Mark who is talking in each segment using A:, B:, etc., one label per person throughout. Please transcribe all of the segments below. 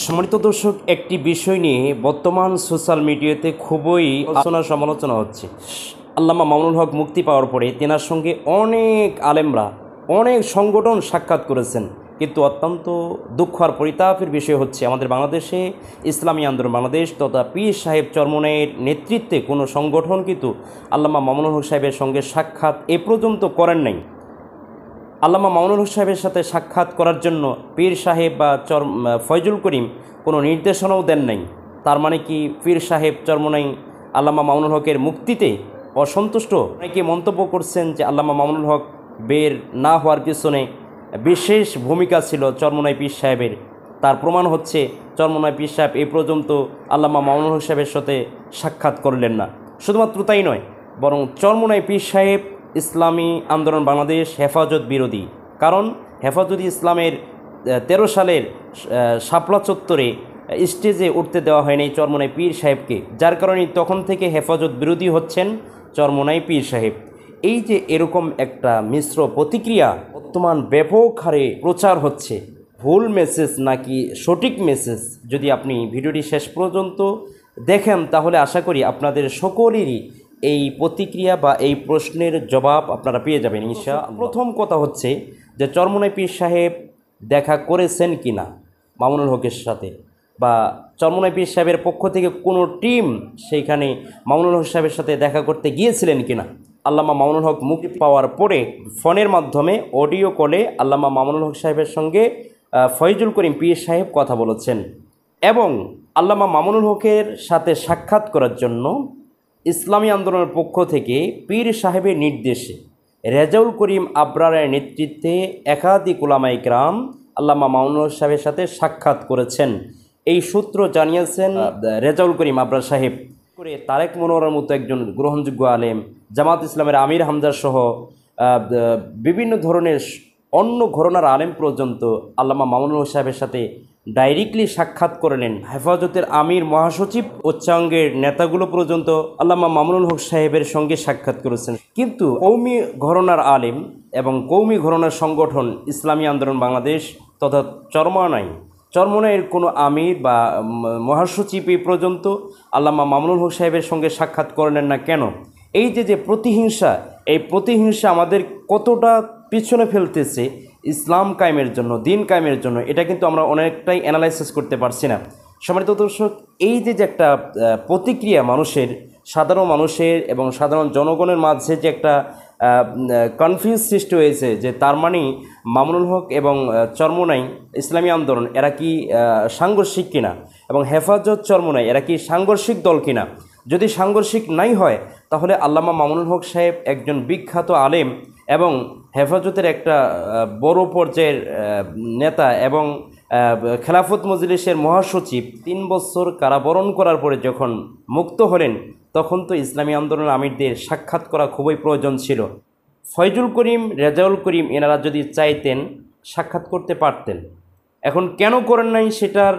A: সম্মানিত দর্শক, একটি বিষয় নিয়ে বর্তমান সোশ্যাল মিডিয়াতে খুবই আলোচনা সমালোচনা হচ্ছে। আল্লামা মামুনুল হক মুক্তি পাওয়ার পরে তেনার সঙ্গে অনেক আলেমরা, অনেক সংগঠন সাক্ষাৎ করেছেন, কিন্তু অত্যন্ত দুঃখ আর পরিতাপের বিষয় হচ্ছে আমাদের বাংলাদেশে ইসলামী আন্দোলন বাংলাদেশ তথা পীর সাহেব চরমনাইয়ের নেতৃত্বে কোনো সংগঠন কিন্তু আল্লামা মামুনুল হক সাহেবের সঙ্গে সাক্ষাৎ এ পর্যন্ত করেন নাই। আল্লামা মামুনুল হক সাহেবের সাথে সাক্ষাৎ করার জন্য পীর সাহেব বা ফয়জুল করিম কোনো নির্দেশনাও দেন নাই। তার মানে কি পীর সাহেব চরমনাই আল্লামা মামুনুল হকের মুক্তিতে অসন্তুষ্ট? অনেকে মন্তব্য করছেন যে আল্লামা মামুনুল হক বের না হওয়ার পিছনে বিশেষ ভূমিকা ছিল চরমনাই পীর সাহেবের। তার প্রমাণ হচ্ছে চরমনাই পীর সাহেব এ পর্যন্ত আল্লামা মামুনুল হক সাহেবের সাথে সাক্ষাৎ করলেন না। শুধুমাত্র তাই নয়, বরং চরমনাই পীর সাহেব ইসলামী আন্দোলন বাংলাদেশ হেফাজত বিরোধী। কারণ হেফাজত ইসলামের 13 সালের শাপলা চত্বরে স্টেজে উঠতে দেওয়া হয়নি চরমনাই পীর সাহেবকে, যার কারণে তখন থেকে হেফাজত বিরোধী হচ্ছেন চরমনাই পীর সাহেব। এই যে এরকম একটা মিশ্র প্রতিক্রিয়া বর্তমান ব্যাপক হারে প্রচার হচ্ছে, ভুল মেসেজ নাকি সঠিক মেসেজ, যদি আপনি ভিডিওটি শেষ পর্যন্ত দেখেন তাহলে আশা করি আপনাদের সকলেরই এই প্রতিক্রিয়া বা এই প্রশ্নের জবাব আপনারা পেয়ে যাবেন ইনশাআল্লাহ। প্রথম কথা হচ্ছে যে চরমনাই পীর সাহেব দেখা করেছেন কিনা মামুনুল হকের সাথে, বা চরমনাই পীর সাহেবের পক্ষ থেকে কোনো টিম সেইখানে মামুনুল হক সাহেবের সাথে দেখা করতে গিয়েছিলেন কিনা। আল্লামা মামুনুল হক মুক্তি পাওয়ার পরে ফোনের মাধ্যমে অডিও কলে আল্লামা মামুনুল হক সাহেবের সঙ্গে ফয়জুল করিম পীর সাহেব কথা বলেছেন, এবং আল্লামা মামুনুল হকের সাথে সাক্ষাৎ করার জন্য ইসলামী আন্দোলনের পক্ষ থেকে পীর সাহেবের নির্দেশে রেজাউল করিম আবরারের নেতৃত্বে একাধিক উলামায়ে কেরাম আল্লামা মামুনুল হক সাহেবের সাথে সাক্ষাৎ করেছেন। এই সূত্র জানিয়েছেন রেজাউল করিম আবরার সাহেব করে তারেক মনোয়ারের মতো একজন গ্রহণযোগ্য আলেম, জামাত ইসলামের আমির হামজা সহ বিভিন্ন ধরনের অন্য ঘরানার আলেম পর্যন্ত আল্লামা মামুনুল হক সাহেবের সাথে ডাইরেক্টলি সাক্ষাৎ করলেন। হেফাজতের আমির মহাসচিব উচ্চাঙ্গের নেতাগুলো পর্যন্ত আল্লামা মামুনুল হক সাহেবের সঙ্গে সাক্ষাৎ করেছেন। কিন্তু কৌমি ঘরানার আলেম এবং কৌমি ঘরানার সংগঠন ইসলামী আন্দোলন বাংলাদেশ তথা চরমনাইয়ের কোনো আমির বা মহাসচিব এই পর্যন্ত আল্লামা মামুনুল হক সাহেবের সঙ্গে সাক্ষাৎ করলেন না কেন? এই যে প্রতিহিংসা, এই প্রতিহিংসা আমাদের কতটা পিছনে ফেলতেছে ইসলাম কায়েমের জন্য, দিন কায়েমের জন্য, এটা কিন্তু আমরা অনেকটাই অ্যানালাইসিস করতে পারছি না। সম্মানিত দর্শক, এই যে একটা প্রতিক্রিয়া মানুষের, সাধারণ মানুষের এবং সাধারণ জনগণের মাঝে যে একটা কনফিউজ সৃষ্টি হয়েছে যে তার মানে মামুনুল হক এবং চরমনাই ইসলামী আন্দোলন এরা কি সাংঘর্ষিক কিনা, এবং হেফাজত চরমনাই এরা কি সাংঘর্ষিক দল কিনা। যদি সাংঘর্ষিক নাই হয় তাহলে আল্লামা মামুনুল হক সাহেব একজন বিখ্যাত আলেম এবং হেফাজতের একটা বড় পর্যায়ের নেতা এবং খেলাফত মজলিসের মহাসচিব 3 বছর কারাবরণ করার পরে যখন মুক্ত হলেন তখন তো ইসলামী আন্দোলন আমিরদের সাক্ষাৎ করা খুবই প্রয়োজন ছিল। ফয়জুল করিম, রেজাউল করিম এনারা যদি চাইতেন সাক্ষাৎ করতে পারতেন। এখন কেন করেন নাই সেটার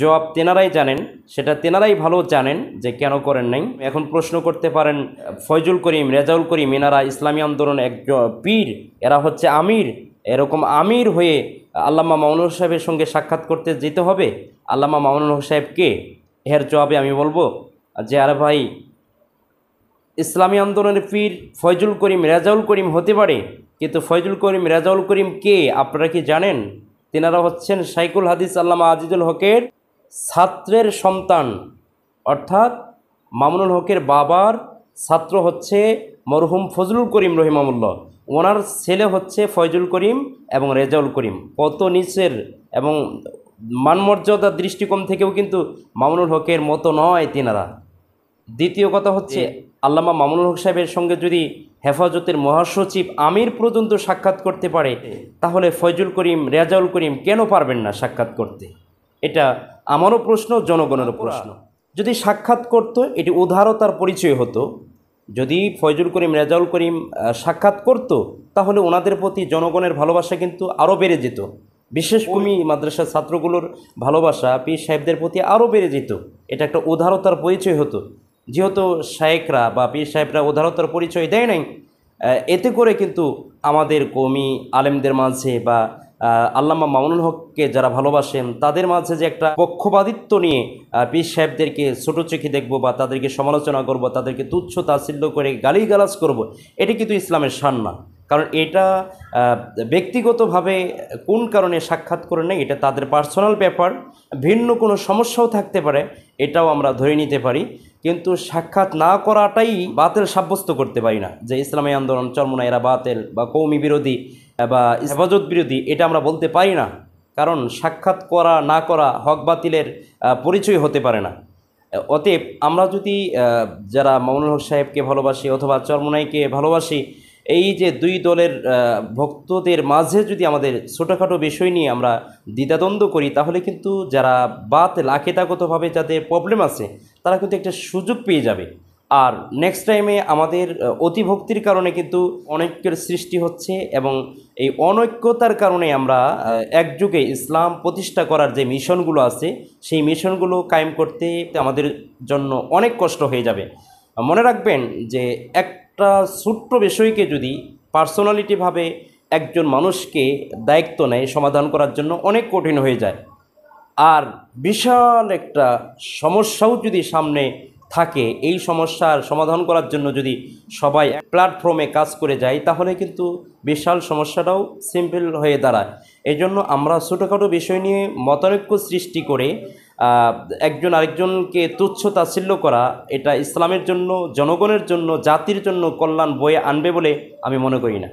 A: জবাব তেনারাই জানেন, সেটা তেনারাই ভালো জানেন যে কেন করেন নাই। এখন প্রশ্ন করতে পারেন ফয়জুল করিম, রেজাউল করিম এনারা ইসলামী আন্দোলন একজন পীর, এরা হচ্ছে আমির, এরকম আমির হয়ে আল্লামা মামুনুল হক সাহেবের সঙ্গে সাক্ষাৎ করতে যেতে হবে। আল্লামা মামুনুল হক সাহেব কে? এর জবাবে আমি বলবো যে আরে ভাই, ইসলামী আন্দোলনের পীর ফয়জুল করিম, রেজাউল করিম হতে পারে, কিন্তু ফয়জুল করিম, রেজাউল করিম কে আপনারা কি জানেন? তেনারা হচ্ছেন শাইখুল হাদিস আল্লামা আজিজুল হকের ছাত্রের সন্তান, অর্থাৎ মামুনুল হকের বাবার ছাত্র হচ্ছে মরহুম ফজলুল করিম রহিমাহুল্লাহ, ওনার ছেলে হচ্ছে ফয়জুল করিম এবং রেজাউল করিম। কত নিচের এবং মানমর্যাদার দৃষ্টিকোণ থেকেও কিন্তু মামুনুল হকের মতো নয় তেনারা। দ্বিতীয় কথা হচ্ছে আল্লামা মামুনুল হক সাহেবের সঙ্গে যদি হেফাজতের মহাসচিব আমির পর্যন্ত সাক্ষাৎ করতে পারে তাহলে ফয়জুল করিম, রেজাউল করিম কেন পারবেন না সাক্ষাৎ করতে? এটা আমারও প্রশ্ন, জনগণেরও প্রশ্ন। যদি সাক্ষাৎ করতো এটি উদারতার পরিচয় হতো। যদি ফয়জুল করিম, রেজাউল করিম সাক্ষাৎ করত তাহলে ওনাদের প্রতি জনগণের ভালোবাসা কিন্তু আরও বেড়ে যেত। বিশেষ কমি মাদ্রাসার ছাত্রগুলোর ভালোবাসা পীর সাহেবদের প্রতি আরও বেড়ে যেত। এটা একটা উদারতার পরিচয় হতো। যেহেতু শায়েখরা বা পীর সাহেবরা উদারতার পরিচয় দেয় নাই, এতে করে কিন্তু আমাদের কওমি আলেমদের মাঝে বা আল্লামা মামুনুল হককে যারা ভালোবাসেন তাদের মাঝে যে একটা পক্ষপাতিত্ব নিয়ে পীর সাহেবদেরকে ছোটো চোখে দেখবো বা তাদেরকে সমালোচনা করব, তাদেরকে তুচ্ছ তাচ্ছিল্য করে গালিগালাজ করব, এটা কিন্তু ইসলামের শান না। কারণ এটা ব্যক্তিগতভাবে কোন কারণে সাক্ষাৎ করে নেয় এটা তাদের পার্সোনাল ব্যাপার, ভিন্ন কোনো সমস্যাও থাকতে পারে, এটাও আমরা ধরে নিতে পারি। কিন্তু সাক্ষাৎ না করাটাই বাতিল সাব্যস্ত করতে পারি না যে ইসলামী আন্দোলন চরমোনা এরা বাতিল বা কৌমি বিরোধী বা হেফাজত বিরোধী, এটা আমরা বলতে পারি না। কারণ সাক্ষাৎ করা না করা হক বাতিলের পরিচয় হতে পারে না। অতএব আমরা যদি যারা মামুনুল হক সাহেবকে ভালোবাসি অথবা চরমোনাইকে ভালোবাসি, এই যে দুই দলের ভক্তদের মাঝে যদি আমাদের ছোটোখাটো বিষয় নিয়ে আমরা দ্বিধাদ্বন্দ্ব করি, তাহলে কিন্তু যারা বাতিল আকিদাগতভাবে যাদের প্রবলেম আছে তারা কিন্তু একটা সুযোগ পেয়ে যাবে। আর নেক্সট টাইমে আমাদের অতিভক্তির কারণে কিন্তু অনৈক্যের সৃষ্টি হচ্ছে, এবং এই অনৈক্যতার কারণে আমরা একযুগে ইসলাম প্রতিষ্ঠা করার যে মিশনগুলো আছে সেই মিশনগুলো কায়েম করতে আমাদের জন্য অনেক কষ্ট হয়ে যাবে। মনে রাখবেন যে একটা ছোট্ট বিষয়কে যদি পার্সোনালিটিভাবে একজন মানুষকে দায়িত্ব নেয় সমাধান করার জন্য, অনেক কঠিন হয়ে যায়। আর বিশাল একটা সমস্যাও যদি সামনে থাকে, এই সমস্যার সমাধান করার জন্য যদি সবাই এক প্ল্যাটফর্মে কাজ করে যায়, তাহলে কিন্তু বিশাল সমস্যাটাও সিম্পল হয়ে দাঁড়ায়। এই জন্য আমরা ছোটোখাটো বিষয় নিয়ে মতানৈক্য সৃষ্টি করে একজন আরেকজনকে তুচ্ছ তাচ্ছিল্য করা, এটা ইসলামের জন্য, জনগণের জন্য, জাতির জন্য কল্যাণ বয়ে আনবে বলে আমি মনে করি না।